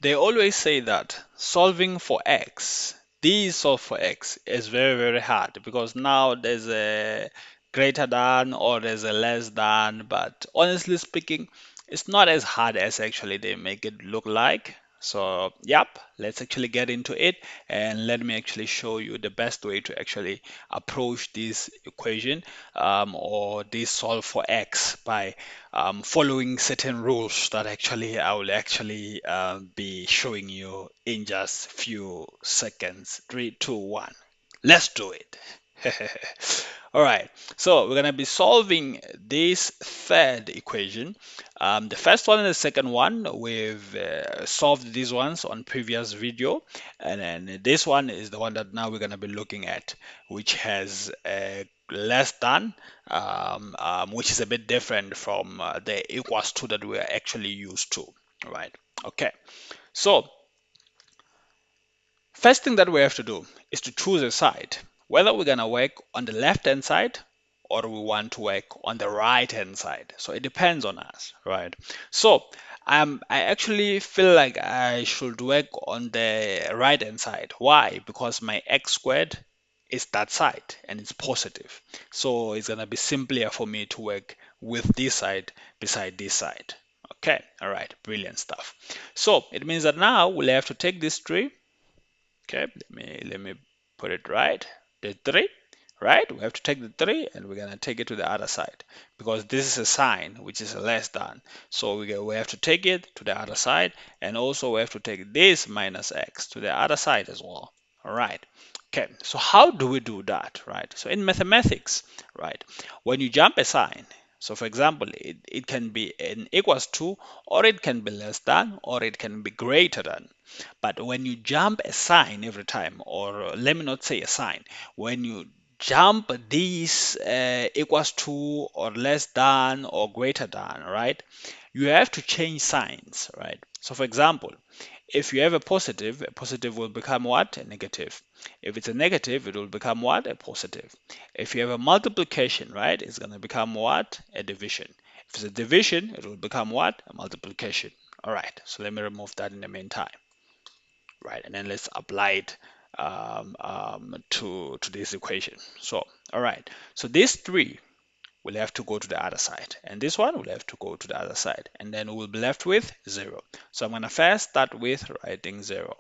They always say that solving for x, these solve for x is very, very hard because now there's a greater than or there's a less than, but honestly speaking, it's not as hard as actually they make it look like. So, yep, let's actually get into it and let me actually show you the best way to actually approach this equation or this solve for x by following certain rules that actually I will actually be showing you in just few seconds. 3, 2, 1. Let's do it. All right, so we're gonna be solving this third equation. The first one and the second one, we've solved these ones on previous video, and then this one is the one that now we're gonna be looking at, which has less than, which is a bit different from the equals to that we are actually used to. All right, okay. So first thing that we have to do is to choose a side, whether we're gonna work on the left hand side or we want to work on the right hand side. So it depends on us, right? So I actually feel like I should work on the right hand side. Why? Because my x squared is that side and it's positive. So it's gonna be simpler for me to work with this side beside this side. Okay, all right, brilliant stuff. So it means that now we'll have to take this tree. Okay, let me put it right. The 3, right? We have to take the 3 and we're gonna take it to the other side because this is a sign which is a less than. So we have to take it to the other side, and also we have to take this minus x to the other side as well. All right. Okay, so how do we do that, right? So in mathematics, right, when you jump a sign, so for example, it can be an equals to, or it can be less than, or it can be greater than. But when you jump a sign every time, or let me not say a sign, when you jump these equals to or less than or greater than, right? You have to change signs, right? So for example, if you have a positive will become what? A negative. If it's a negative, it will become what? A positive. If you have a multiplication, right, it's going to become what? A division. If it's a division, it will become what? A multiplication. All right, so let me remove that in the meantime, right? And then let's apply it to this equation. So, all right, so these 3 will have to go to the other side, and this one will have to go to the other side, and then we'll be left with 0. So I'm going to first start with writing 0.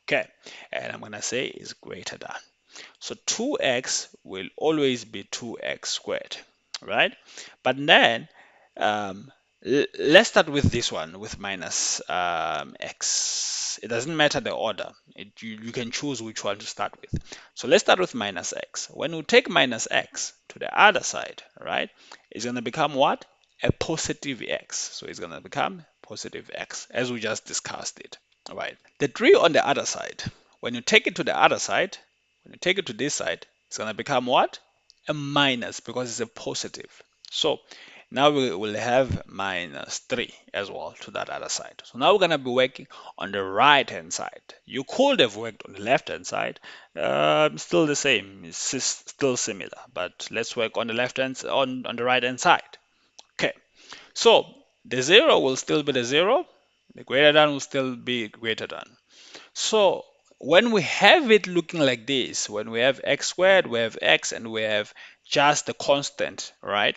Okay, and I'm going to say is greater than. So 2x will always be 2x squared, right? But then um, let's start with this one with minus x. It doesn't matter the order. You can choose which one to start with. So let's start with minus x. When we take minus x to the other side, right, it's going to become what? A positive x. So it's going to become positive x, as we just discussed it. All right. The 3 on the other side, when you take it to the other side, when you take it to this side, it's going to become what? A minus, because it's a positive. So now we will have minus 3 as well to that other side. So now we're going to be working on the right hand side. You could have worked on the left hand side. Still the same. It's still similar. But let's work on the left hand on the right hand side. Okay. So the 0 will still be the 0. The greater than will still be greater than. So when we have it looking like this, when we have x squared, we have x, and we have just the constant, right?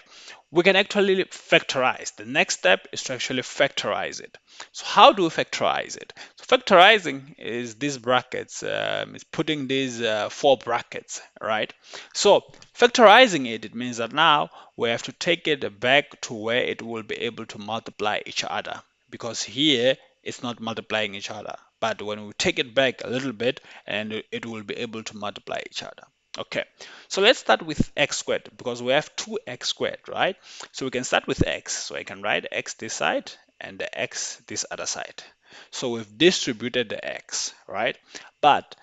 We can actually factorize. The next step is to actually factorize it. So how do we factorize it? So factorizing is these brackets, is putting these 4 brackets, right? So factorizing it, it means that now we have to take it back to where it will be able to multiply each other, because here it's not multiplying each other. But when we take it back a little bit, and it will be able to multiply each other. Okay, so let's start with x squared because we have 2x squared, right? So we can start with x. So I can write x this side and the x this other side. So we've distributed the x, right? But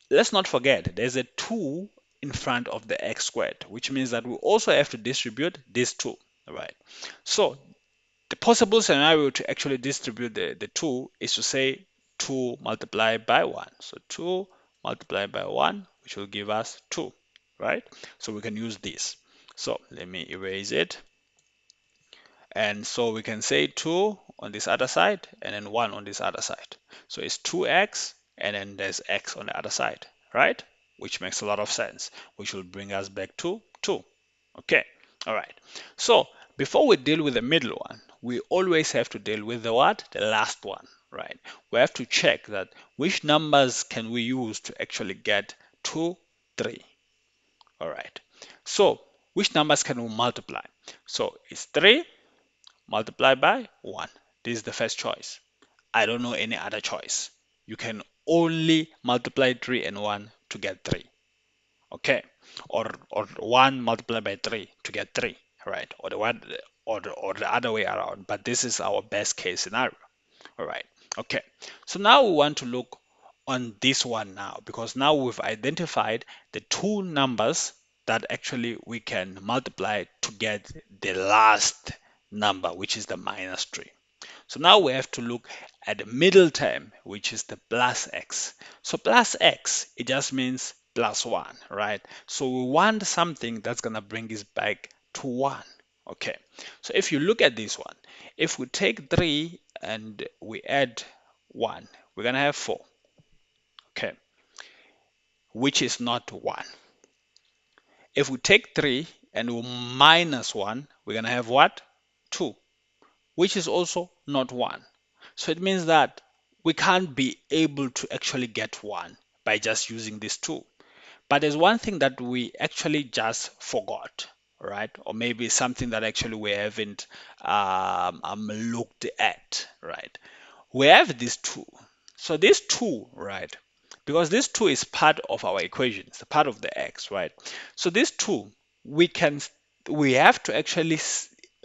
let's not forget there's a 2 in front of the x squared, which means that we also have to distribute this 2, right? So the possible scenario to actually distribute the 2 is to say 2 multiplied by 1. So 2 multiplied by 1, which will give us 2, right? So we can use this. So let me erase it. And so we can say 2 on this other side and then 1 on this other side. So it's 2x and then there's x on the other side, right? Which makes a lot of sense, which will bring us back to 2. Okay, all right. So before we deal with the middle one, we always have to deal with the what? The last one, right? We have to check that which numbers can we use to actually get 2, 3. All right. So which numbers can we multiply? So it's 3 multiplied by 1. This is the first choice. I don't know any other choice. You can only multiply 3 and 1 to get 3. Okay, or 1 multiplied by 3 to get 3, right? Or the one or the other way around, but this is our best case scenario. All right, okay. So now we want to look on this one now, because now we've identified the two numbers that actually we can multiply to get the last number, which is the minus 3. So now we have to look at the middle term, which is the plus x. So plus x, it just means plus 1, right? So we want something that's going to bring us back to 1. Okay, so if you look at this one, if we take 3 and we add 1, we're going to have 4, okay, which is not 1. If we take 3 and we minus 1, we're going to have what? 2, which is also not 1. So it means that we can't be able to actually get 1 by just using these two. But there's one thing that we actually just forgot, right? Or maybe something that actually we haven't looked at, right? We have these two. So this two, right? Because this two is part of our equation, it's a part of the x, right? So this two, we can we have to actually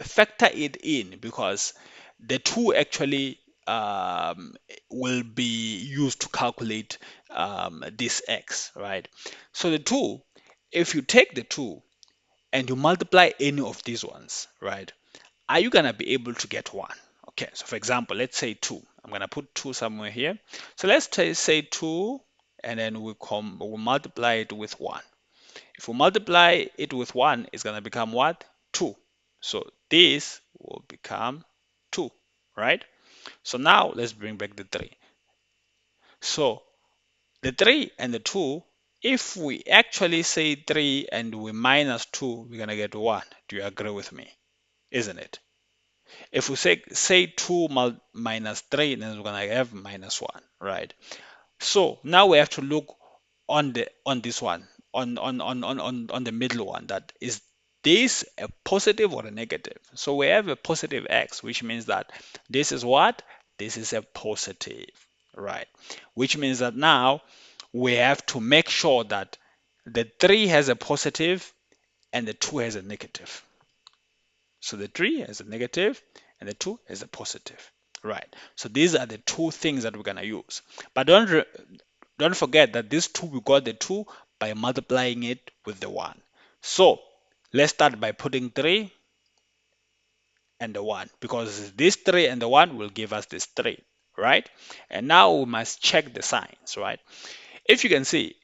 factor it in, because the two actually will be used to calculate this x, right? So the two, if you take the two and you multiply any of these ones, right, are you gonna be able to get 1? Okay, so for example, let's say 2. I'm gonna put 2 somewhere here. So let's say 2, and then we multiply it with 1. If we multiply it with 1, it's gonna become what? 2. So this will become 2, right? So now let's bring back the 3. So the 3 and the 2, if we actually say 3 and we minus 2, we're gonna get 1. Do you agree with me? Isn't it? If we say 2 minus 3, then we're gonna have minus 1, right? So now we have to look on this one, on the middle one, that is this a positive or a negative. So we have a positive x, which means that this is what? This is a positive, right? Which means that now we have to make sure that the 3 has a positive and the 2 has a negative. So the 3 has a negative and the 2 has a positive. Right. So these are the two things that we're going to use. But don't forget that this 2, we got the 2 by multiplying it with the 1. So let's start by putting 3 and the 1, because this 3 and the 1 will give us this 3, right? And now we must check the signs, right? If you can see,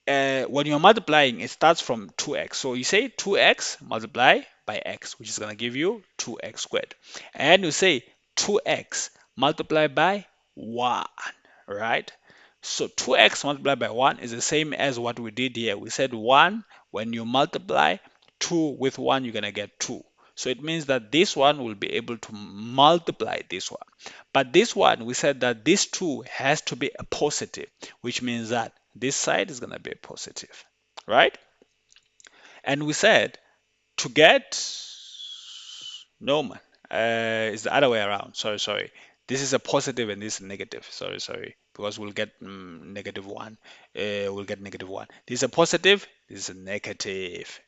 when you're multiplying, it starts from 2x. So you say 2x multiply by x, which is going to give you 2x squared. And you say 2x multiplied by 1, right? So 2x multiplied by 1 is the same as what we did here. We said 1, when you multiply 2 with 1, you're going to get 2. So it means that this one will be able to multiply this one. But this one, we said that this 2 has to be a positive, which means that this side is going to be a positive, right? And we said to get, no man, it's the other way around. Sorry. This is a positive and this is a negative. Sorry. Because we'll get negative 1. We'll get negative 1. This is a positive, this is a negative.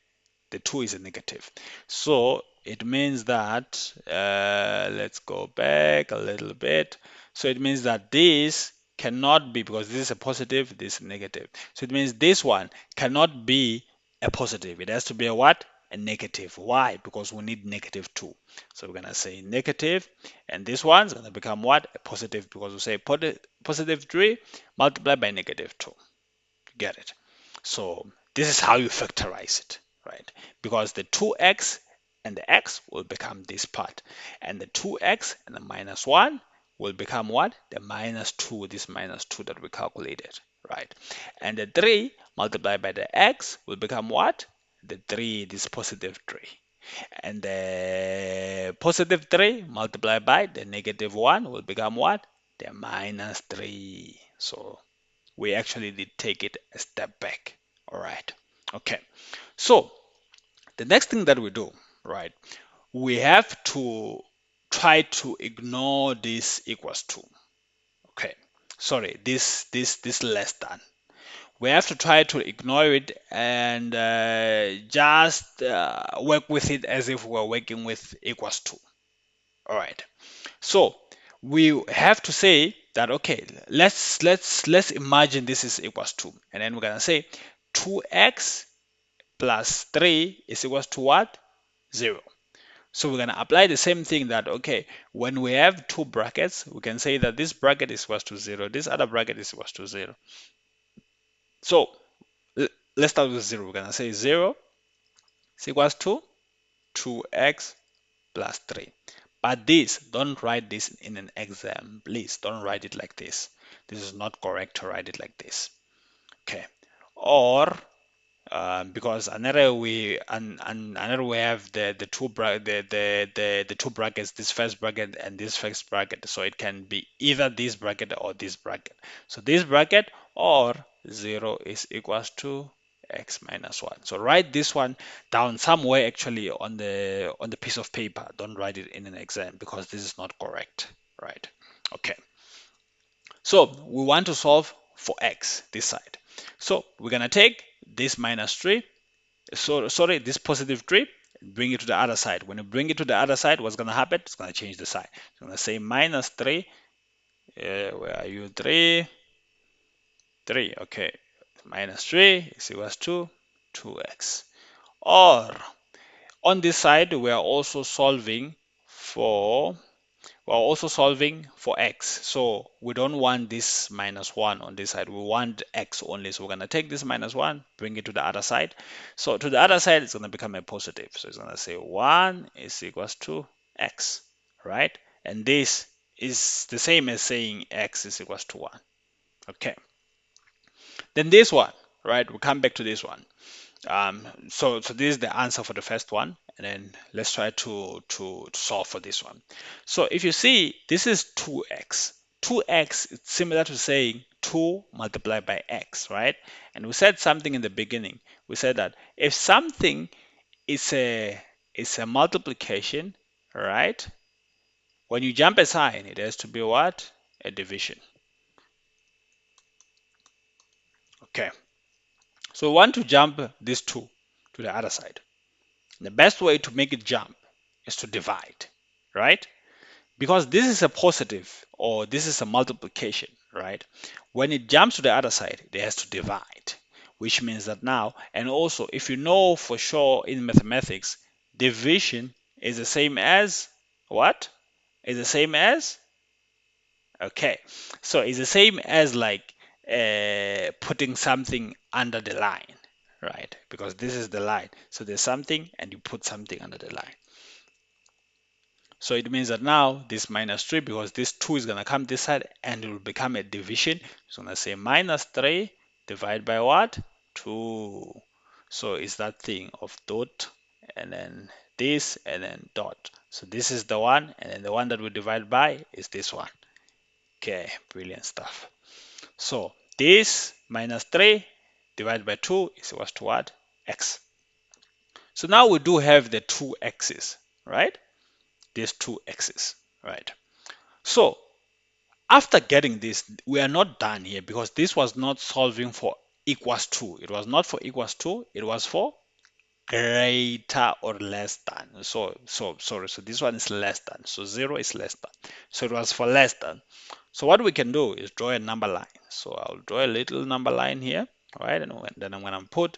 The 2 is a negative. So it means that, let's go back a little bit. So it means that this cannot be, because this is a positive, this is a negative. So it means this one cannot be a positive. It has to be a what? A negative. Why? Because we need negative 2. So we're going to say negative, and this one's going to become what? A positive, because we say positive 3 multiplied by negative 2. Get it? So this is how you factorize it, right? Because the 2x and the x will become this part. And the 2x and the minus 1 will become what? The minus 2, this minus 2 that we calculated, right? And the 3 multiplied by the x will become what? The 3, this positive 3. And the positive 3 multiplied by the negative 1 will become what? The minus 3. So we actually did take it a step back. All right. Okay. So the next thing that we do, right, we have to try to ignore this equals to. Okay. Sorry, this less than. We have to try to ignore it and just work with it as if we're working with equals to. All right. So we have to say that okay, let's imagine this is equals to, and then we're gonna say 2x plus 3 is equals to what? 0. So we're gonna apply the same thing that okay, when we have two brackets, we can say that this bracket is equals to 0, this other bracket is equals to 0. So let's start with 0. We're gonna say 0 is equals to 2x plus 3. But this, don't write this in an exam. Please don't write it like this. This is not correct to write it like this. Okay. Or because another way another way have the two the two brackets, this first bracket and this first bracket, so it can be either this bracket or this bracket. So this bracket or 0 is equals to x minus 1. So write this one down somewhere actually on the piece of paper. Don't write it in an exam because this is not correct, right? Okay. So we want to solve for x this side. So we're gonna take this minus 3, so sorry, this positive 3, bring it to the other side. When you bring it to the other side, what's gonna happen? It's gonna change the sign. It's gonna say minus 3. Where are you? 3, 3. Okay, minus 3 is equals to 2x. Or on this side, we are also solving for x. So we don't want this minus 1 on this side. We want x only. So we're going to take this minus 1, bring it to the other side. So to the other side, it's going to become a positive. So it's going to say 1 is equals to x, right? And this is the same as saying x is equals to 1. Okay. Then this one, right? We'll come back to this one. So this is the answer for the first one, and then let's try to solve for this one. So if you see, this is 2x. 2x is similar to saying 2 multiplied by x, right? And we said something in the beginning. We said that if something is a multiplication, right? When you jump a sign, it has to be what? A division. Okay. So we want to jump this 2 to the other side. The best way to make it jump is to divide, right? Because this is a positive or this is a multiplication, right? When it jumps to the other side, it has to divide, which means that now, and also if you know for sure in mathematics, division is the same as what? Is the same as, okay, so it's the same as like putting something under the line, right? Because this is the line. So there's something and you put something under the line. So it means that now this minus 3, because this 2 is going to come this side and it will become a division. It's going to say minus 3 divided by what? 2. So it's that thing of dot and then this and then dot. So this is the one, and then the one that we divide by is this one. Okay, brilliant stuff. So this minus 3 divided by 2 is equals to what? X. So now we do have the two x's, right? These two x's, right? So after getting this, we are not done here because this was not solving for equals to. It was not for equals to, it was for greater or less than. So sorry, so this one is less than. So 0 is less than. So it was for less than. So what we can do is draw a number line. So I'll draw a little number line here, right? And then I'm gonna put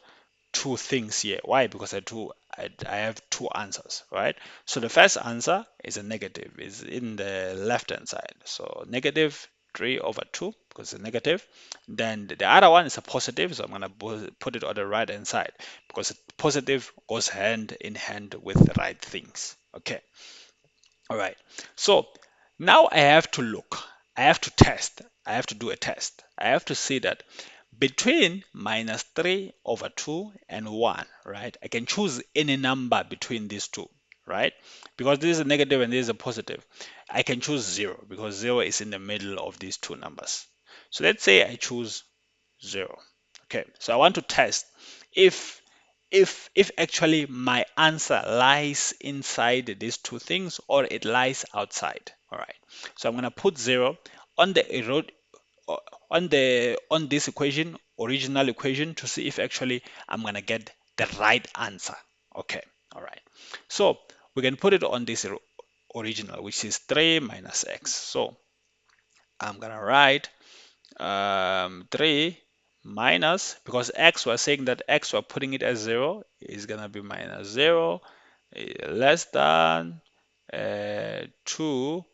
two things here. Why? Because I have two answers, right? So the first answer is a negative, is in the left hand side. So negative 3 over 2. because it's a negative. Then the other one is a positive, so I'm going to put it on the right hand side because positive goes hand in hand with the right things. Okay. All right. So now I have to look. I have to test. I have to do a test. I have to see that between minus 3 over 2 and 1, right? I can choose any number between these two, right? Because this is a negative and this is a positive. I can choose 0 because 0 is in the middle of these two numbers. So let's say I choose 0. Okay, so I want to test if if actually my answer lies inside these two things or it lies outside. All right, so I'm going to put 0 on the on this equation, original equation, to see if actually I'm going to get the right answer. Okay, all right, so we can put it on this original, which is 3 minus x. So I'm going to write 3 minus, because x, we're saying that x, we're putting it as 0, is going to be minus 0, less than 2,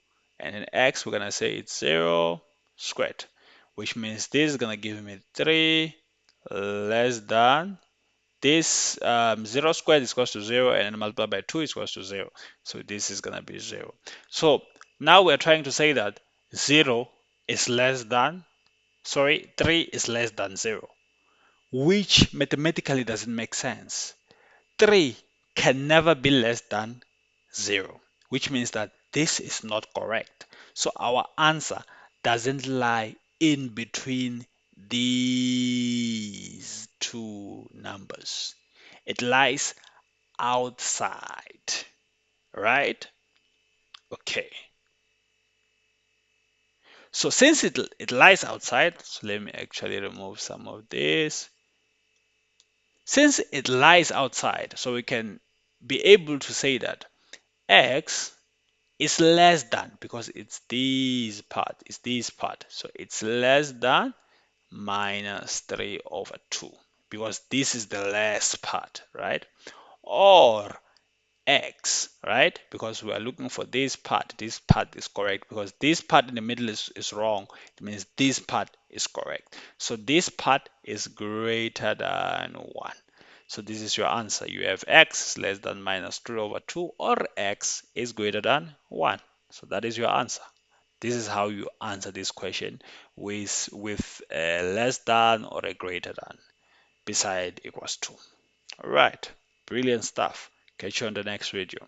and in x, we're going to say it's 0 squared, which means this is going to give me 3 less than this 0 squared is equals to 0, and then multiplied by 2 is equals to 0. So this is going to be 0. So now we're trying to say that 0 is less than, sorry, 3 is less than 0, which mathematically doesn't make sense. 3 can never be less than 0, which means that this is not correct. So our answer doesn't lie in between these two numbers. It lies outside, right? Okay. So since it lies outside, so let me actually remove some of this. Since it lies outside, so we can be able to say that x is less than, because it's this part. So it's less than minus 3 over 2, because this is the less part, right? Or x, right? Because we are looking for this part. This part is correct because this part in the middle is wrong. It means this part is correct. So this part is greater than 1. So this is your answer. You have x less than minus 3 over 2, or x is greater than 1. So that is your answer. This is how you answer this question with a less than or a greater than beside equals to. All right, brilliant stuff. Catch you on the next video.